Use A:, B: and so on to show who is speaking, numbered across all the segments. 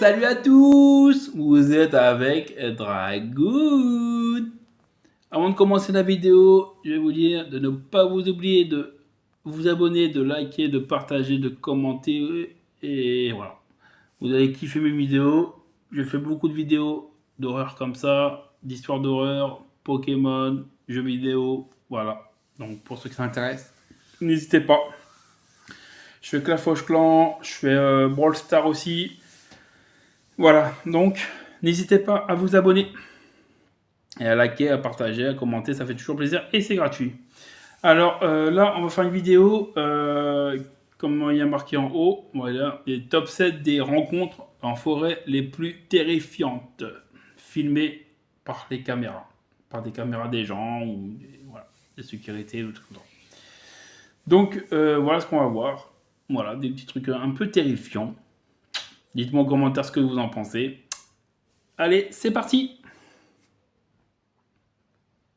A: Salut à tous, vous êtes avec Dragoon. Avant de commencer la vidéo, je vais vous dire de ne pas vous oublier de vous abonner, de liker, de partager, de commenter. Et voilà, vous allez kiffer mes vidéos. Je fais beaucoup de vidéos d'horreur comme ça, d'histoires d'horreur, Pokémon, jeux vidéo. Voilà, donc pour ceux qui s'intéressent, n'hésitez pas. Je fais Clash of Clans, je fais Brawl Stars aussi. Voilà, donc n'hésitez pas à vous abonner et à liker, à partager, à commenter, ça fait toujours plaisir et c'est gratuit. Alors là, on va faire une vidéo, comme il y a marqué en haut, voilà, les top 7 des rencontres en forêt les plus terrifiantes, filmées par des caméras des gens ou voilà, des sécurités ou tout comme ça. Donc voilà ce qu'on va voir, voilà, des petits trucs un peu terrifiants. Dites-moi en commentaire ce que vous en pensez. Allez, c'est parti!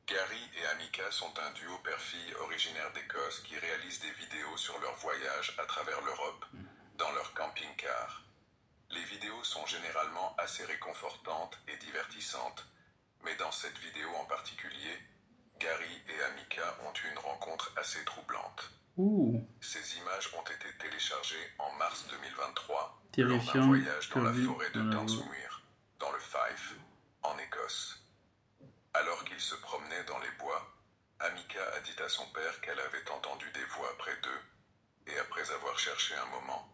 B: Gary et Amika sont un duo père-fille originaire d'Écosse qui réalise des vidéos sur leur voyage à travers l'Europe, dans leur camping-car. Les vidéos sont généralement assez réconfortantes et divertissantes, mais dans cette vidéo en particulier, Gary et Amika ont eu une rencontre assez troublante. Ces images ont été téléchargées en mars 2023 lors d'un voyage dans la forêt de Dunsmuir, dans le Fife, en Écosse. Alors qu'ils se promenaient dans les bois, Amika a dit à son père qu'elle avait entendu des voix près d'eux, et après avoir cherché un moment,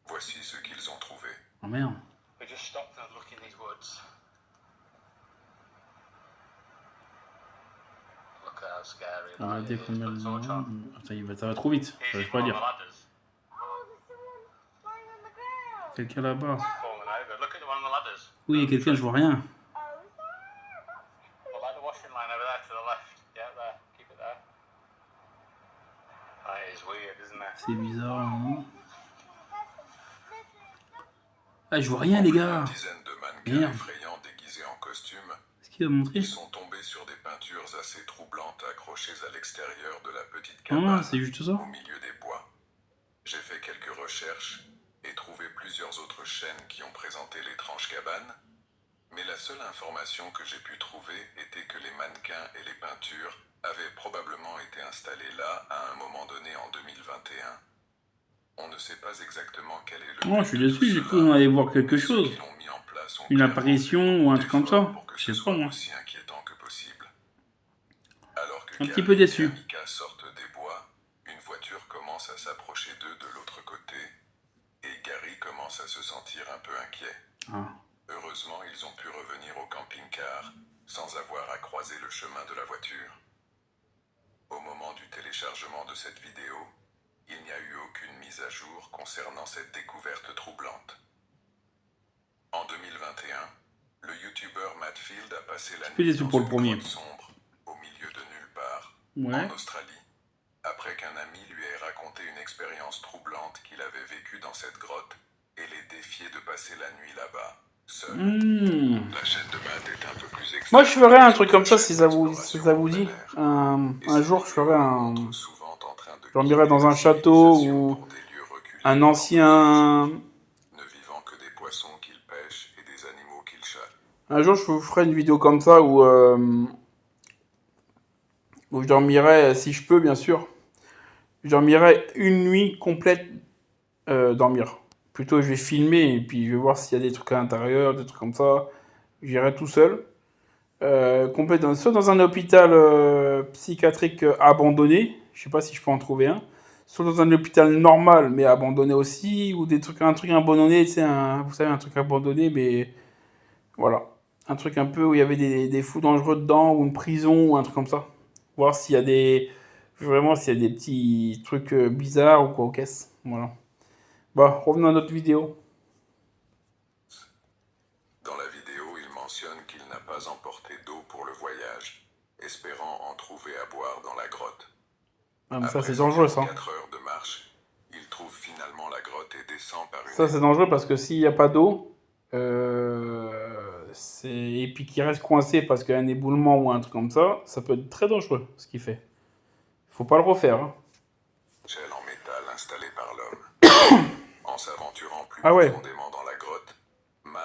B: voici ce qu'ils ont trouvé.
A: Oh merde.
C: We just stopped and looked in these woods. Look at how scary that is. Put the torch on.
A: Ça va trop vite,
C: Here's
A: j'arrive pas à
C: one on
A: lire.
C: the ladders.
D: Oh, there's someone lying on the ground.
A: Quelqu'un là-bas.
C: Falling over. Look at the one on the ladders.
A: Oui, il y a quelqu'un, je vois rien.
D: Oh, is there?
C: Well, like the washing line over there to the left. Yeah, there. Keep it there. That is weird, isn't it?
A: C'est bizarre, hein. Ah, je vois rien, les gars.
B: Une dizaine de mannequins
A: Merde.
B: effrayants déguisés en costume,
A: Est-ce qu'il va montrer?
B: ils sont tombés sur des peintures assez troublantes accrochées à l'extérieur de la petite cabane,
A: Ah, c'est juste ça.
B: au milieu des bois. J'ai fait quelques recherches et trouvé plusieurs autres chaînes qui ont présenté l'étrange cabane, mais la seule information que j'ai pu trouver était que les mannequins et les peintures avaient probablement été installés là à un moment donné en 2021. On ne sait pas exactement quel est le...
A: Oh, je suis déçu, j'ai cru qu'on allait voir quelque chose. Une apparition ou un truc comme ça. Je sais pas, moi.
B: Aussi inquiétant que possible. Alors que
A: Un petit
B: Gary
A: peu déçu.
B: et Amika sortent des bois, une voiture commence à s'approcher d'eux de l'autre côté, et Gary commence à se sentir un peu inquiet.
A: Ah.
B: Heureusement, ils ont pu revenir au camping-car sans avoir à croiser le chemin de la voiture. Au moment du téléchargement de cette vidéo, il n'y a eu aucune mise à jour concernant cette découverte troublante. En 2021, le youtubeur Matt Field a passé la
A: peu
B: nuit
A: déçu
B: dans
A: pour le
B: une
A: premier.
B: grotte sombre, au milieu de nulle part,
A: Ouais.
B: en Australie, après qu'un ami lui ait raconté une expérience troublante qu'il avait vécue dans cette grotte et les défié de passer la nuit là-bas, seul. La chaîne de Matt est un peu plus extrême.
A: Moi, je ferais un truc comme ça si ça vous dit. Un jour, je ferais un. Je dormirais dans un château ou un ancien.
B: Ne vivant que des poissons qu'il pêche et des animaux qu'il chasse.
A: Un jour, je vous ferai une vidéo comme ça où je dormirai, si je peux, bien sûr. Je dormirai une nuit complète dormir. Plutôt, je vais filmer et puis je vais voir s'il y a des trucs à l'intérieur, des trucs comme ça. J'irai tout seul. Soit dans un hôpital psychiatrique abandonné. Je sais pas si je peux en trouver un. Soit dans un hôpital normal mais abandonné aussi. Ou un truc abandonné, tu sais, vous savez, un truc abandonné, mais voilà. Un truc un peu où il y avait des fous dangereux dedans, ou une prison, ou un truc comme ça. Voir s'il y a des petits trucs bizarres ou quoi aux caisses. Voilà. Bon, revenons à notre vidéo.
B: Dans la vidéo, il mentionne qu'il n'a pas emporté d'eau pour le voyage, espérant en trouver à boire dans la grotte.
A: Ah, mais ça,
B: Après
A: c'est dangereux, ça.
B: 4 heures de marche, il trouve finalement la grotte et descend par une...
A: Ça, c'est dangereux parce que s'il n'y a pas d'eau, et puis qu'il reste coincé parce qu'il y a un éboulement ou un truc comme ça, ça peut être très dangereux, ce qu'il fait. Faut pas le refaire, hein.
B: Échelle en métal installée par l'homme. En s'aventurant plus profondément dans la grotte, Matt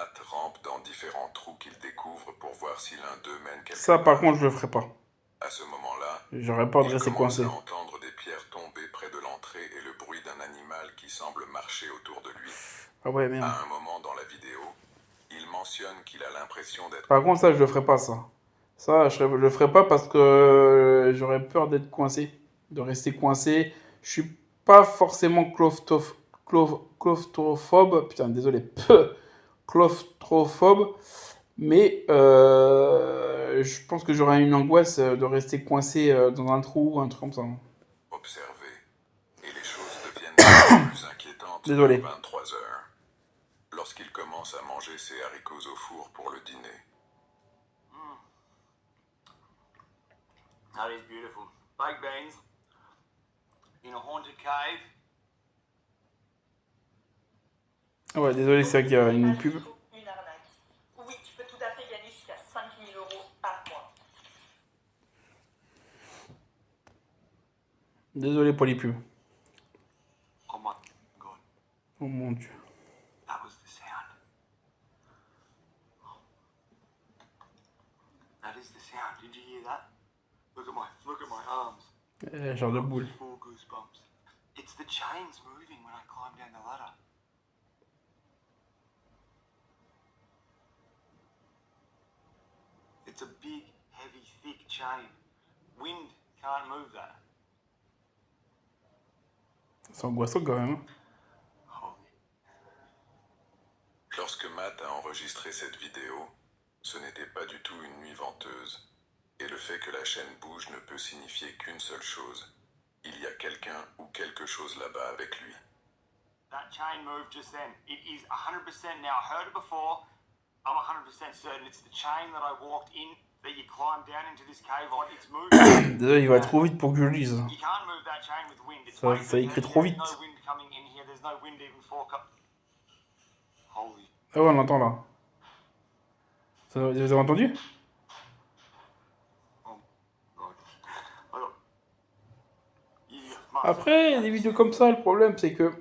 B: différents trous qu'ils découvrent pour voir si l'un d'eux mène quelque
A: Ça, par
B: part.
A: contre, je le ferai pas.
B: À ce moment-là,
A: J'aurais peur de
B: ils
A: rester
B: commencent
A: coincé.
B: à entendre des pierres tomber près de l'entrée et le bruit d'un animal qui semble marcher autour de lui.
A: Ah ouais, merde.
B: À un moment dans la vidéo, il mentionne qu'il a l'impression d'être...
A: Par contre, ça, je le ferai pas, ça. Ça, je le ferai pas parce que j'aurais peur d'être coincé. De rester coincé. Je suis pas forcément claustrophobe. Putain, désolé. Claustrophobe. Mais je pense que j'aurais une angoisse de rester coincé dans un trou ou un truc comme ça.
B: observé. Et les choses deviennent de plus inquiétantes
A: Désolé.
B: vers 23 heures, lorsqu'il commence à manger ses haricots au four pour le dîner.
C: That is beautiful. Baked beans in a haunted cave.
A: Ah ouais, désolé, c'est vrai qu'il y a une pub.
E: Une arnaque. Oui, tu peux tout à fait gagner jusqu'à 5 000 € par mois.
A: Désolé pour les pubs.
C: Oh my god,
A: Oh mon dieu.
C: that was the sound. That is the sound. Did you hear that? Look at my arms.
A: Genre de boule.
C: Full goosebumps. It's the chains moving when I climb down the ladder. It's a big, heavy, thick chain. Wind can't move that.
A: C'est angoissant quand même.
C: Holy.
B: Lorsque Matt a enregistré cette vidéo, ce n'était pas du tout une nuit venteuse. Et le fait que la chaîne bouge ne peut signifier qu'une seule chose. Il y a quelqu'un ou quelque chose là-bas avec lui.
C: That chain moved just then. It is 100% now. I heard it before. I'm 100% certain it's the chain that I walked in, that you climbed down into this cave on. It's moving.
A: Désolé, il va trop vite pour que je le lise.
C: You can't move that chain with wind. It's
A: Ça-
C: way
A: ça
C: too
A: écrit
C: heavy.
A: trop
C: There's
A: vite.
C: no wind coming in here. There's no wind even for... Holy.
A: Ah ouais, on l'entend là. Vous avez entendu?
C: Oh, God. Alors, you must-
A: Après, il y a des vidéos comme ça, le problème c'est que...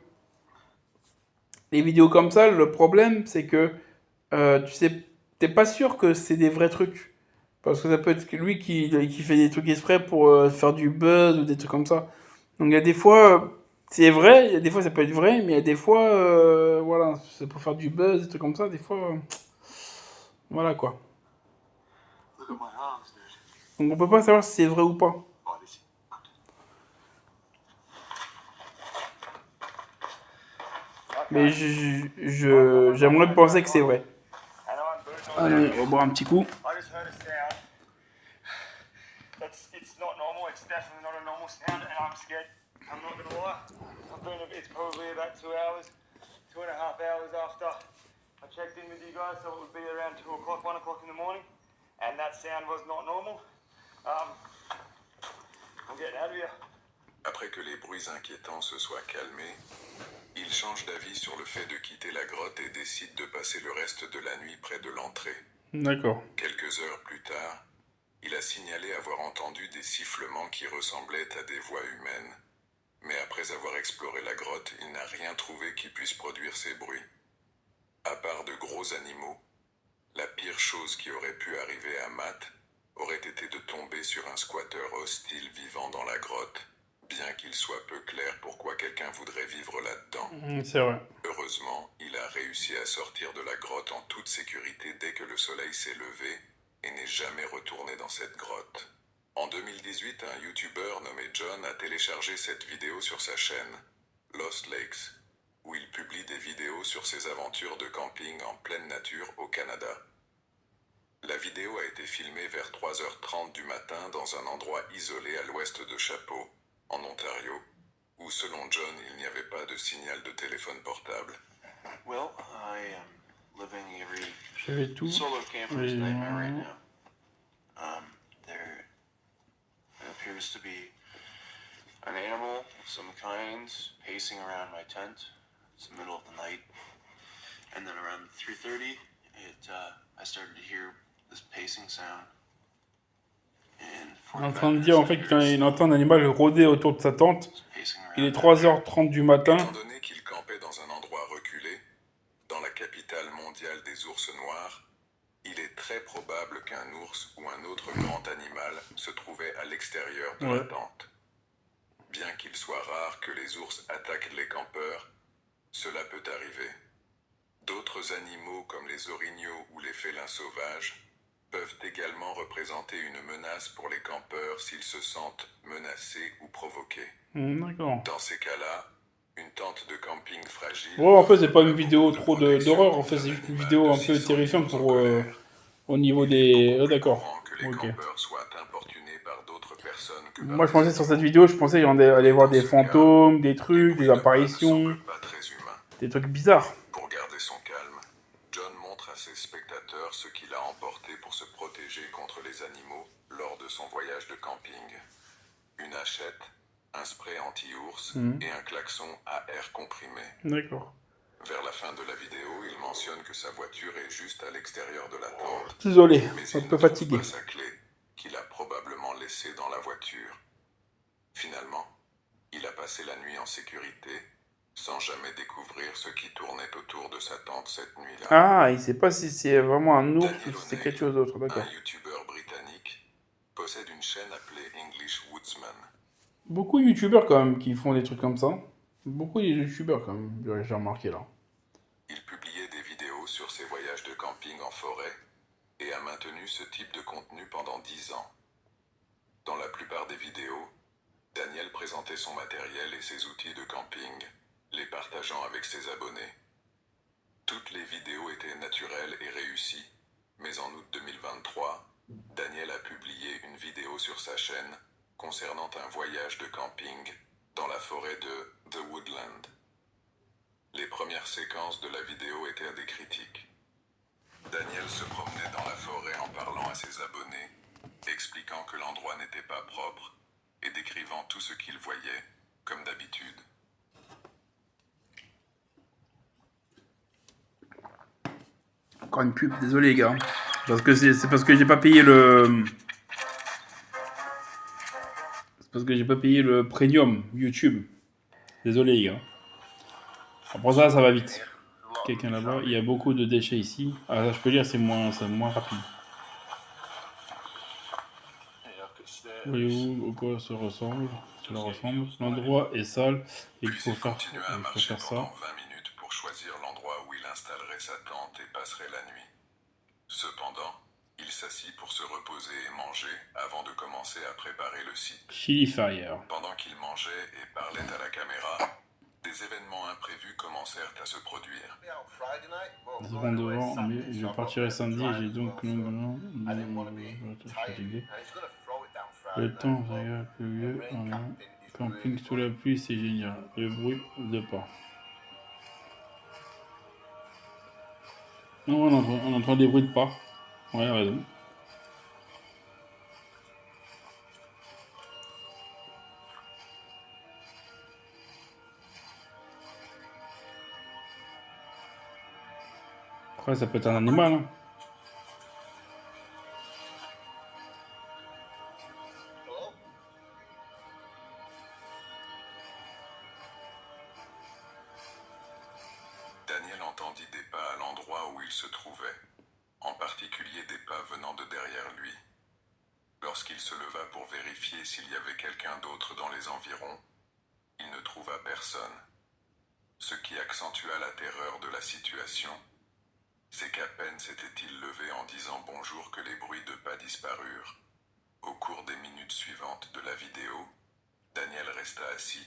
A: Les vidéos comme ça, le problème c'est que... tu sais, t'es pas sûr que c'est des vrais trucs. Parce que ça peut être que lui qui fait des trucs exprès pour faire du buzz ou des trucs comme ça. Donc il y a des fois... c'est vrai, il y a des fois ça peut être vrai, mais il y a des fois... voilà, c'est pour faire du buzz, des trucs comme ça, des fois... voilà quoi.
C: Look at my arms, dude.
A: Donc on peut pas savoir si c'est vrai ou pas.
C: Oh, this is...
A: Mais j'aimerais penser que c'est vrai.
C: I know I'm booting on
A: Allez, on va boire un petit coup.
C: I just heard a sound. It's not normal. It's definitely not a normal sound, and I'm scared. I'm not gonna lie. It's probably about 2 hours, 2.5 hours after I checked in with you guys, so it would be around 2 o'clock, 1 o'clock in the morning, and that sound was not normal. I'm getting out of here.
B: Après que les bruits inquiétants se soient calmés, il change d'avis sur le fait de quitter la grotte et décide de passer le reste de la nuit près de l'entrée.
A: D'accord.
B: Quelques heures plus tard, il a signalé avoir entendu des sifflements qui ressemblaient à des voix humaines. Mais après avoir exploré la grotte, il n'a rien trouvé qui puisse produire ces bruits. À part de gros animaux, la pire chose qui aurait pu arriver à Matt aurait été de tomber sur un squatteur hostile vivant dans la grotte, bien qu'il soit peu clair pourquoi quelqu'un voudrait vivre là-dedans.
A: C'est vrai.
B: Heureusement, il a réussi à sortir de la grotte en toute sécurité dès que le soleil s'est levé et n'est jamais retourné dans cette grotte. En 2018, un YouTuber nommé John a téléchargé cette vidéo sur sa chaîne, Lost Lakes, où il publie des vidéos sur ses aventures de camping en pleine nature au Canada. La vidéo a été filmée vers 3h30 du matin dans un endroit isolé à l'ouest de Chapeau, en Ontario, où selon John, il n'y avait pas de signal de téléphone portable.
F: Well, I am living a very
A: Je vais tout.
F: solo camper's nightmare right now. There appears to be an animal of some kind pacing around my tent. It's the middle of the night, and then around 3:30, I started to hear this pacing sound. And
A: Il est en train de dire en fait qu'il entend un animal rôder autour de sa tente.
F: pacing around.
A: Il est 3h30 du matin.
B: Étant donné qu'il campait dans un endroit reculé, dans la capitale mondiale des ours noirs, probable qu'un ours ou un autre grand animal se trouvait à l'extérieur de la tente. Bien qu'il soit rare que les ours attaquent les campeurs, cela peut arriver. D'autres animaux comme les orignaux ou les félins sauvages peuvent également représenter une menace pour les campeurs s'ils se sentent menacés ou provoqués.
A: D'accord.
B: Dans ces cas-là, une tente de camping fragile...
A: Ouais, en fait, c'est pas une vidéo trop d'horreur, en fait, c'est juste une vidéo un peu terrifiante pour... au niveau des... d'accord. Ok. Moi, je pensais sur cette vidéo, je pensais qu'il y allait voir des fantômes, des trucs, des apparitions, des trucs bizarres.
B: Pour garder son calme, John montre à ses spectateurs ce qu'il a emporté pour se protéger contre les animaux lors de son voyage de camping. Une hachette, un spray anti-ours et un klaxon à air comprimé.
A: D'accord.
B: Vers la fin de la vidéo, il mentionne que sa voiture est juste à l'extérieur de la tente.
A: Désolé,
B: mais
A: un peu fatigué.
B: Pas sa clé, qu'il a probablement laissée dans la voiture. Finalement, il a passé la nuit en sécurité, sans jamais découvrir ce qui tournait autour de sa tente cette nuit-là.
A: Ah, il sait pas si c'est vraiment un ours ou si c'est quelque chose d'autre, d'accord.
B: Un youtubeur britannique possède une chaîne appelée English Woodsman.
A: Beaucoup de youtubeurs quand même qui font des trucs comme ça. Beaucoup de youtubeurs quand même, j'ai remarqué là.
B: Il publiait des vidéos sur ses voyages de camping en forêt et a maintenu ce type de contenu pendant 10 ans. Dans la plupart des vidéos, Daniel présentait son matériel et ses outils de camping, les partageant avec ses abonnés. Toutes les vidéos étaient naturelles et réussies, mais en août 2023, Daniel a publié une vidéo sur sa chaîne concernant un voyage de camping dans la forêt de The Woodland. Les premières séquences de la vidéo étaient à des critiques. Daniel se promenait dans la forêt en parlant à ses abonnés, expliquant que l'endroit n'était pas propre et décrivant tout ce qu'il voyait, comme d'habitude.
A: Encore une pub, désolé les gars. Parce que c'est parce que j'ai pas payé le... C'est parce que j'ai pas payé le premium YouTube. Désolé les gars. Après ça, ça va vite. Quelqu'un là-bas, il y a beaucoup de déchets ici. Ah, je peux dire, c'est moins rapide. Voyez-vous au quoi ça ressemble? Cela ressemble. L'endroit est sale et il faut faire
B: continua à marcher
A: ça.
B: pendant 20 minutes pour choisir l'endroit où il installerait sa tente et passerait la nuit. Cependant, il s'assit pour se reposer et manger avant de commencer à préparer le site.
A: Chili Fire.
B: Pendant qu'il mangeait et parlait à la caméra, des événements imprévus commencèrent à se produire.
A: Ils seront devant, mais je partirai samedi et j'ai donc longuement fatigué. Le temps regarde pluvieux, camping sous la pluie, c'est génial. Le bruit de pas. Non, on entend des bruits de pas. Ouais, raison. Après, ça peut être un animal, hein.
B: Daniel entendit des pas à l'endroit où il se trouvait, en particulier des pas venant de derrière lui. Lorsqu'il se leva pour vérifier s'il y avait quelqu'un d'autre dans les environs, il ne trouva personne. Ce qui accentua la terreur de la situation, c'est qu'à peine s'était-il levé en disant bonjour que les bruits de pas disparurent. Au cours des minutes suivantes de la vidéo, Daniel resta assis,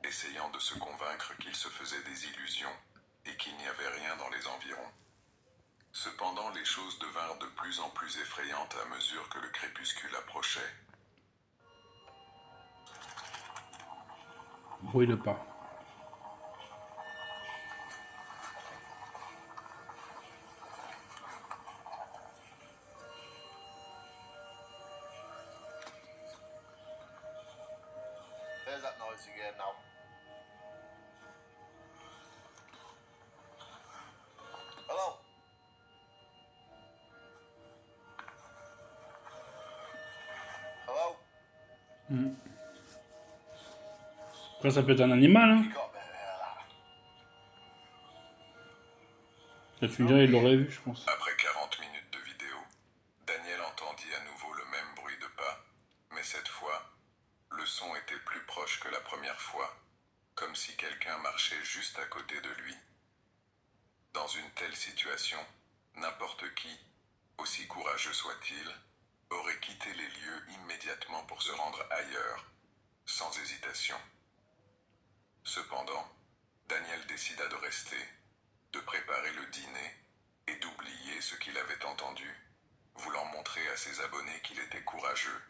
B: essayant de se convaincre qu'il se faisait des illusions et qu'il n'y avait rien dans les environs. Cependant, les choses devinrent de plus en plus effrayantes à mesure que le crépuscule approchait.
A: Bruit de pas.
F: There's that noise again now. Hello? Hello?
A: Après, ça peut être un animal, hein.
F: You got me there, lad.
A: Là, tu me dirais, il l'aurait vu, je pense.
B: Après 40 minutes de vidéo, première fois, comme si quelqu'un marchait juste à côté de lui. Dans une telle situation, n'importe qui, aussi courageux soit-il, aurait quitté les lieux immédiatement pour se rendre ailleurs, sans hésitation. Cependant, Daniel décida de rester, de préparer le dîner et d'oublier ce qu'il avait entendu, voulant montrer à ses abonnés qu'il était courageux.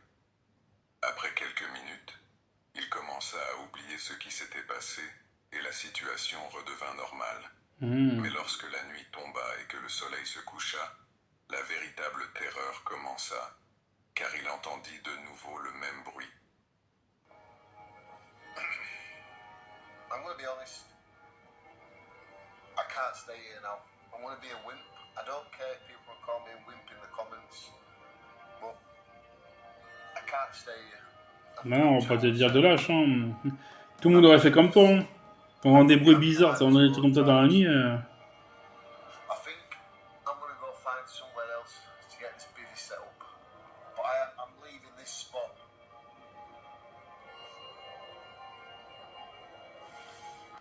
B: Après quelques minutes, il commença à oublier ce qui s'était passé et la situation redevint normale. Mais lorsque la nuit tomba et que le soleil se coucha, la véritable terreur commença, car il entendit de nouveau le même bruit.
G: I'm gonna be honest. I can't stay here now. I'm gonna be a wimp. I don't care if people call me a wimp in the comments, but I can't stay here.
A: Non, on va pas te dire de lâche, hein. Tout le monde aurait fait comme toi, hein. On entend des bruits bizarres, ça, on entend des trucs comme ça dans la nuit.
G: I think I'm gonna go find somewhere else to get this busy set up. But I'm leaving this spot.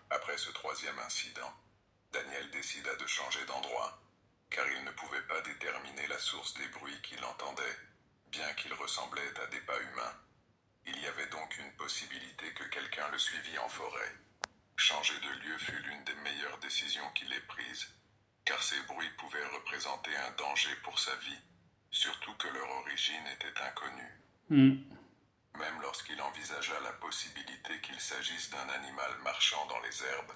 B: Après ce troisième incident, Daniel décida de changer d'endroit, car il ne pouvait pas déterminer la source des bruits qu'il entendait, bien qu'ils ressemblaient à des pas humains. Il y avait donc une possibilité que quelqu'un le suivît en forêt. Changer de lieu fut l'une des meilleures décisions qu'il ait prises, car ces bruits pouvaient représenter un danger pour sa vie, surtout que leur origine était inconnue. Même lorsqu'il envisagea la possibilité qu'il s'agisse d'un animal marchant dans les herbes,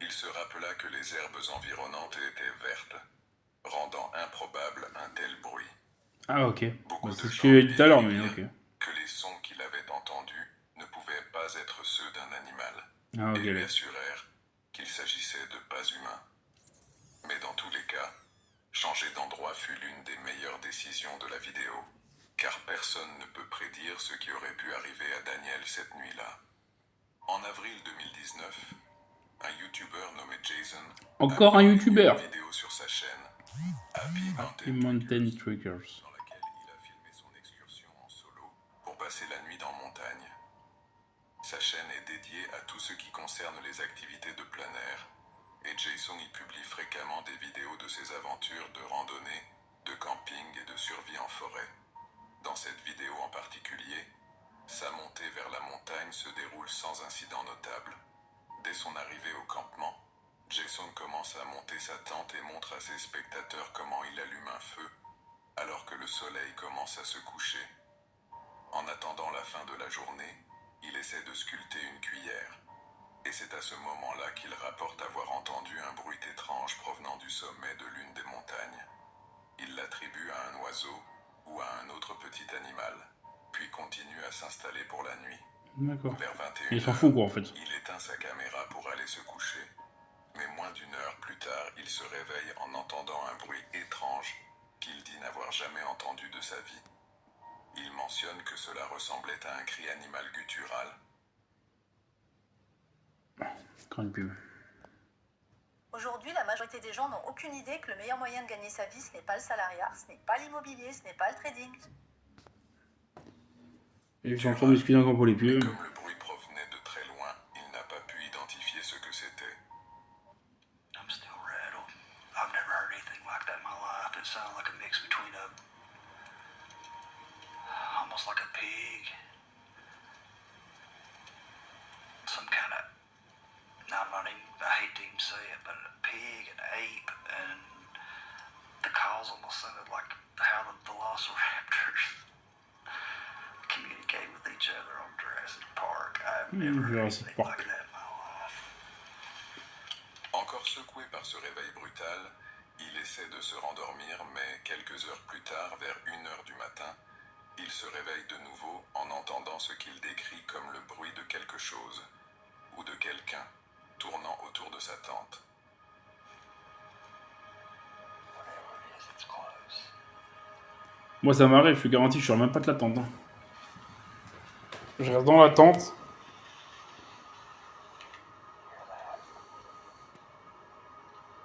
B: il se rappela que les herbes environnantes étaient vertes, rendant improbable un tel bruit.
A: Ah, ok.
B: Beaucoup
A: Bah,
B: de
A: c'est ce
B: gens
A: que j'ai dit tout à l'heure, mais
B: déduirent
A: ok.
B: que les sons qu'il avait entendus ne pouvaient pas être ceux d'un animal,
A: Ah,
B: et
A: ok.
B: lui assurèrent qu'il s'agissait de pas humains. Mais dans tous les cas, changer d'endroit fut l'une des meilleures décisions de la vidéo, car personne ne peut prédire ce qui aurait pu arriver à Daniel cette nuit-là. En avril 2019, un YouTuber nommé Jason
A: Encore
B: a
A: un
B: publié
A: YouTuber.
B: une vidéo sur sa chaîne Happy
A: Happy
B: Mountain
A: Mountain
B: Trekkers,
A: Trekkers.
B: dans laquelle il a filmé son excursion en solo pour passer la nuit en montagne. Sa chaîne est dédiée à tout ce qui concerne les activités de plein air, et Jason y publie fréquemment des vidéos de ses aventures de randonnée, de camping et de survie en forêt. Dans cette vidéo en particulier, sa montée vers la montagne se déroule sans incident notable. Dès son arrivée au campement, Jason commence à monter sa tente et montre à ses spectateurs comment il allume un feu, alors que le soleil commence à se coucher. En attendant la fin de la journée, il essaie de sculpter une cuillère. Et c'est à ce moment-là qu'il rapporte avoir entendu un bruit étrange provenant du sommet de l'une des montagnes. Il l'attribue à un oiseau ou à un autre petit animal, puis continue à s'installer pour la nuit.
A: D'accord.
B: Vers 21
A: Il s'en fout, quoi, en fait.
B: il éteint sa caméra pour aller se coucher. Mais moins d'une heure plus tard, il se réveille en entendant un bruit étrange qu'il dit n'avoir jamais entendu de sa vie. Il mentionne que cela ressemblait à un cri animal guttural.
A: Grande pub.
H: Aujourd'hui, la majorité des gens n'ont aucune idée que le meilleur moyen de gagner sa vie, ce n'est pas le salariat, ce n'est pas l'immobilier, ce n'est pas le trading.
A: Et je suis en train de m'excuser encore pour les
B: Mais
A: pubs.
B: comme le bruit provenait de très loin, il n'a pas pu identifier ce que c'était.
F: I'm still rattled. I've never heard anything like that in my life. It sounded like a mix between almost like a pig. Some kind of, I hate to even say it, but a pig, an ape, and the calls almost sounded like how the velociraptors communicate with each other on Jurassic Park. I've never heard
A: Jurassic
F: anything
A: Park.
F: like that in my life.
B: Encore secoué par ce réveil brutal, il essaie de se rendormir, mais quelques heures plus tard, vers 1 heure du matin, il se réveille de nouveau en entendant ce qu'il décrit comme le bruit de quelque chose, ou de quelqu'un, tournant autour de sa tente.
F: Whatever it is, it's close.
A: Moi, ça m'arrive, je suis garanti, je sors même pas de la tente. Hein. Je reste dans la tente.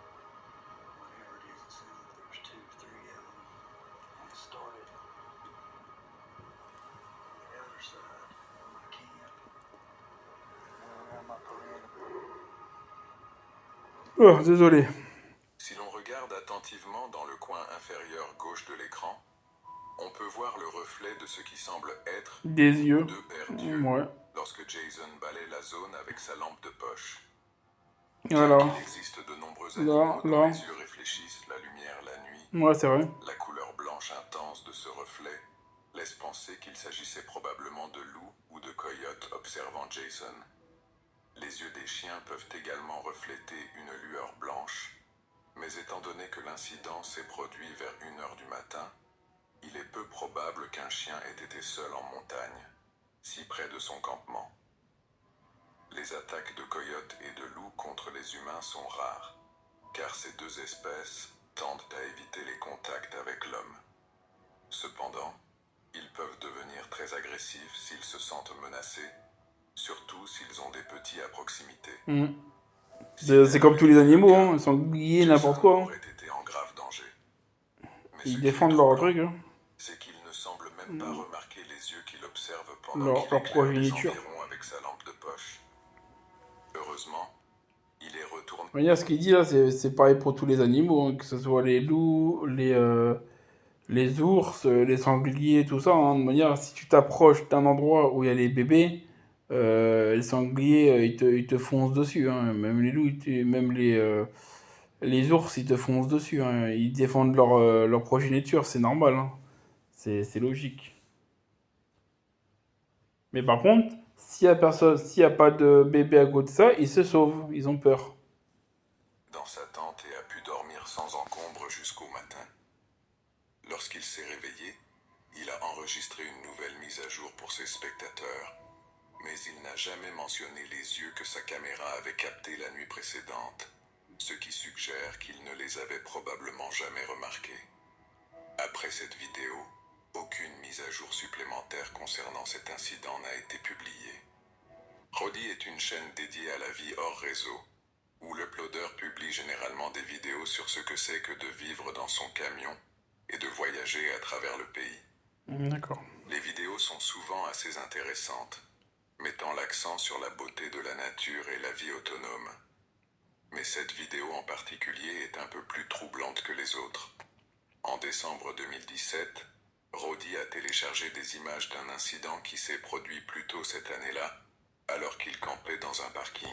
F: Whatever it is, it seemed like there was 2 or 3 of them. And it started on the other side of my camp.
A: Oh, désolé.
B: Si l'on regarde attentivement dans le coin inférieur gauche de l'écran, on peut voir le reflet de ce qui semble être
A: Des yeux.
B: deux paires d'yeux
A: Ouais.
B: lorsque Jason balaie la zone avec sa lampe de poche.
A: Voilà.
B: Bien qu'il existe de nombreux animaux dont
A: Là.
B: les yeux réfléchissent la lumière la nuit,
A: Ouais, c'est vrai.
B: la couleur blanche intense de ce reflet laisse penser qu'il s'agissait probablement de loups ou de coyotes observant Jason. Les yeux des chiens peuvent également refléter une lueur blanche, mais étant donné que l'incident s'est produit vers 1h du matin, il est peu probable qu'un chien ait été seul en montagne, si près de son campement. Les attaques de coyotes et de loups contre les humains sont rares, car ces deux espèces tendent à éviter les contacts avec l'homme. Cependant, ils peuvent devenir très agressifs s'ils se sentent menacés, surtout s'ils ont des petits à proximité.
A: C'est comme tous les animaux, hein. Ils sont grillés, n'importe quoi. Hein.
B: Aurait été en grave danger. Mais
A: Ils
B: ce qui
A: défendent
B: est
A: leur
B: troublant,
A: truc. Hein.
B: c'est qu'il ne semble même pas remarquer les yeux qu'il observe pendant qu'il
A: Leur
B: éclaire les
A: progéniture.
B: environs avec sa lampe de poche. Heureusement, il est retourné.
A: Mais ce qu'il dit là, c'est pareil pour tous les animaux, hein, que ce soit les loups, les ours, les sangliers, tout ça. Hein. De manière, si tu t'approches d'un endroit où il y a les bébés, les sangliers, ils te foncent dessus. Hein. Même les loups, même les ours, ils te foncent dessus. Hein. Ils défendent leur progéniture, c'est normal. Hein. C'est logique. Mais par contre, s'il y a pas de bébé à côté de ça, ils se sauvent, ils ont peur.
B: Dans sa tente et a pu dormir sans encombre jusqu'au matin. Lorsqu'il s'est réveillé, il a enregistré une nouvelle mise à jour pour ses spectateurs, mais il n'a jamais mentionné les yeux que sa caméra avait captés la nuit précédente, ce qui suggère qu'il ne les avait probablement jamais remarqués. Après cette vidéo, aucune mise à jour supplémentaire concernant cet incident n'a été publiée. Rodi est une chaîne dédiée à la vie hors réseau, où l'uploader publie généralement des vidéos sur ce que c'est que de vivre dans son camion et de voyager à travers le pays.
A: D'accord.
B: Les vidéos sont souvent assez intéressantes, mettant l'accent sur la beauté de la nature et la vie autonome. Mais cette vidéo en particulier est un peu plus troublante que les autres. En décembre 2017, Rodi a téléchargé des images d'un incident qui s'est produit plus tôt cette année-là, alors qu'il campait dans un parking.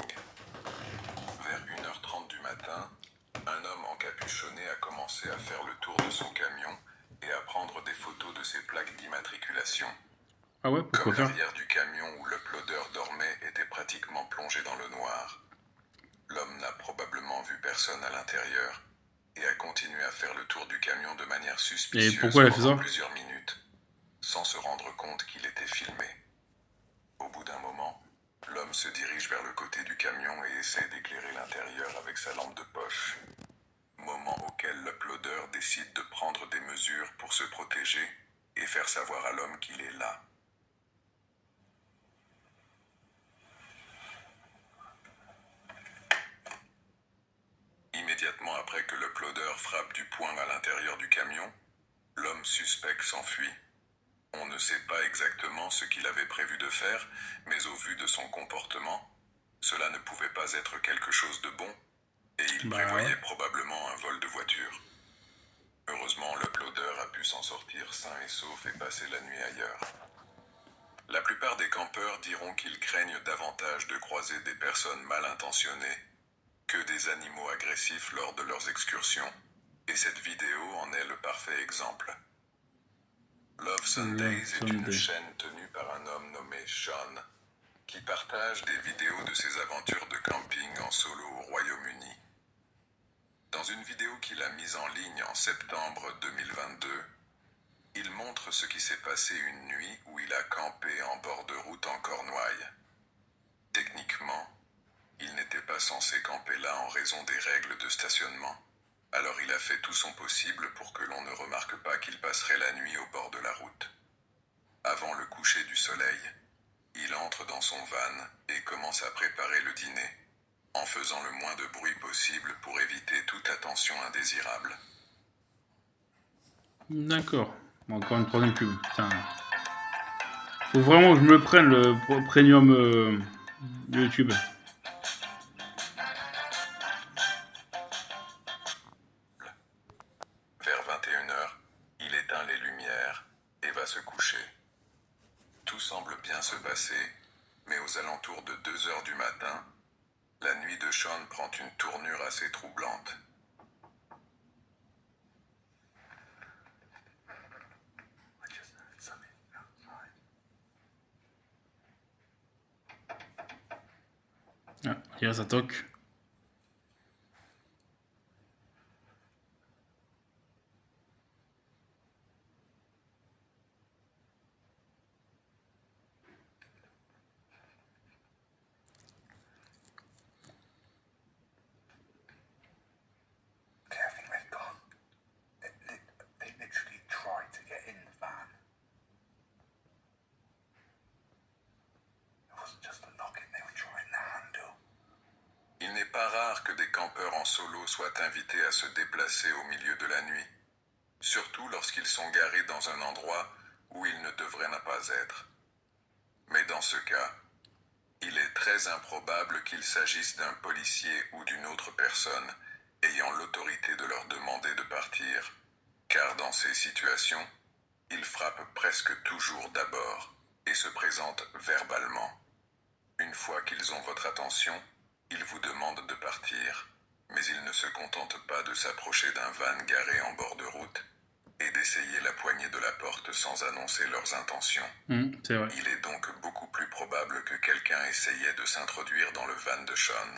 B: Vers 1h30 du matin, un homme encapuchonné a commencé à faire le tour de son camion et à prendre des photos de ses plaques d'immatriculation.
A: Ah ouais, pourquoi
B: Comme
A: faire?
B: l'arrière du camion où l'uploader dormait était pratiquement plongé dans le noir, l'homme n'a probablement vu personne à l'intérieur et a continué à faire le tour du camion de manière suspicieuse
A: pourquoi il a fait
B: pendant
A: ça?
B: plusieurs minutes, sans se rendre compte qu'il était filmé. Au bout d'un moment, l'homme se dirige vers le côté du camion et essaie d'éclairer l'intérieur avec sa lampe de poche. Moment auquel l'uploader décide de prendre des mesures pour se protéger et faire savoir à l'homme qu'il est là. Immédiatement après que l'uploader frappe du poing à l'intérieur du camion, l'homme suspect s'enfuit. On ne sait pas exactement ce qu'il avait prévu de faire, mais au vu de son comportement, cela ne pouvait pas être quelque chose de bon, et il prévoyait probablement un vol de voiture. Heureusement, l'uploader a pu s'en sortir sain et sauf et passer la nuit ailleurs. La plupart des campeurs diront qu'ils craignent davantage de croiser des personnes mal intentionnées que des animaux agressifs lors de leurs excursions, et cette vidéo en est le parfait exemple. Love Sundays est une chaîne tenue par un homme nommé Sean, qui partage des vidéos de ses aventures de camping en solo au Royaume-Uni. Dans une vidéo qu'il a mise en ligne en septembre 2022, il montre ce qui s'est passé une nuit où il a campé en bord de route en Cornouailles. Techniquement, il n'était pas censé camper là en raison des règles de stationnement. Alors il a fait tout son possible pour que l'on ne remarque pas qu'il passerait la nuit au bord de la route. Avant le coucher du soleil, il entre dans son van et commence à préparer le dîner, en faisant le moins de bruit possible pour éviter toute attention indésirable.
A: D'accord. Encore une troisième pub. Putain. Faut vraiment que je me prenne le premium YouTube.
B: du matin, la nuit de Sean prend une tournure assez troublante.
A: Ah, hier ça toque.
G: Okay, I think they've gone. They literally tried to get in the van. It wasn't just the knocking, they were trying the handle.
B: Il n'est pas rare que des campeurs en solo soient invités à se déplacer au milieu de la nuit, surtout lorsqu'ils sont garés dans un endroit où ils ne devraient pas être. Mais dans ce cas, il est très improbable qu'il s'agisse d'un policier ou d'une autre personne ayant l'autorité de leur demander de partir, car dans ces situations, ils frappent presque toujours d'abord et se présentent verbalement. Une fois qu'ils ont votre attention, ils vous demandent de partir, mais ils ne se contentent pas de s'approcher d'un van garé en bord de route et d'essayer la poignée de la porte sans annoncer leurs intentions.
A: C'est vrai.
B: Il est donc beaucoup plus probable que quelqu'un essayait de s'introduire dans le van de Sean.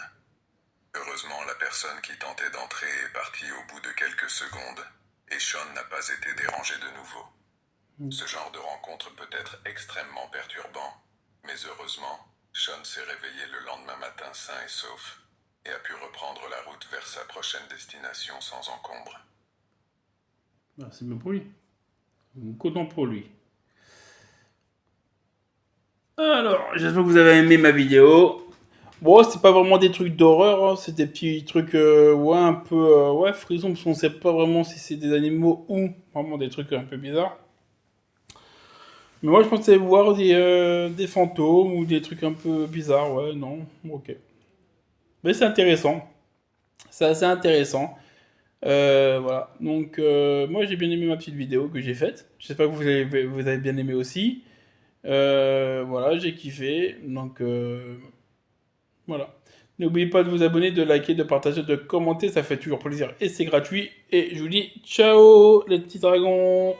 B: Heureusement, la personne qui tentait d'entrer est partie au bout de quelques secondes, et Sean n'a pas été dérangé de nouveau. Ce genre de rencontre peut être extrêmement perturbant, mais heureusement, Sean s'est réveillé le lendemain matin sain et sauf, et a pu reprendre la route vers sa prochaine destination sans encombre.
A: Ah, c'est bien pour lui. Content pour lui. Alors, j'espère que vous avez aimé ma vidéo. Bon, c'est pas vraiment des trucs d'horreur, hein, c'est des petits trucs, ouais, un peu, ouais, frissons, parce qu'on sait pas vraiment si c'est des animaux ou vraiment des trucs un peu bizarres. Mais moi, je pensais voir des fantômes ou des trucs un peu bizarres, ouais, non, ok. Mais c'est intéressant. C'est assez intéressant. Voilà, donc moi j'ai bien aimé ma petite vidéo que j'ai faite. J'espère que vous avez bien aimé aussi. Voilà, j'ai kiffé. Donc voilà. N'oubliez pas de vous abonner, de liker, de partager, de commenter. Ça fait toujours plaisir et c'est gratuit. Et je vous dis ciao les petits dragons.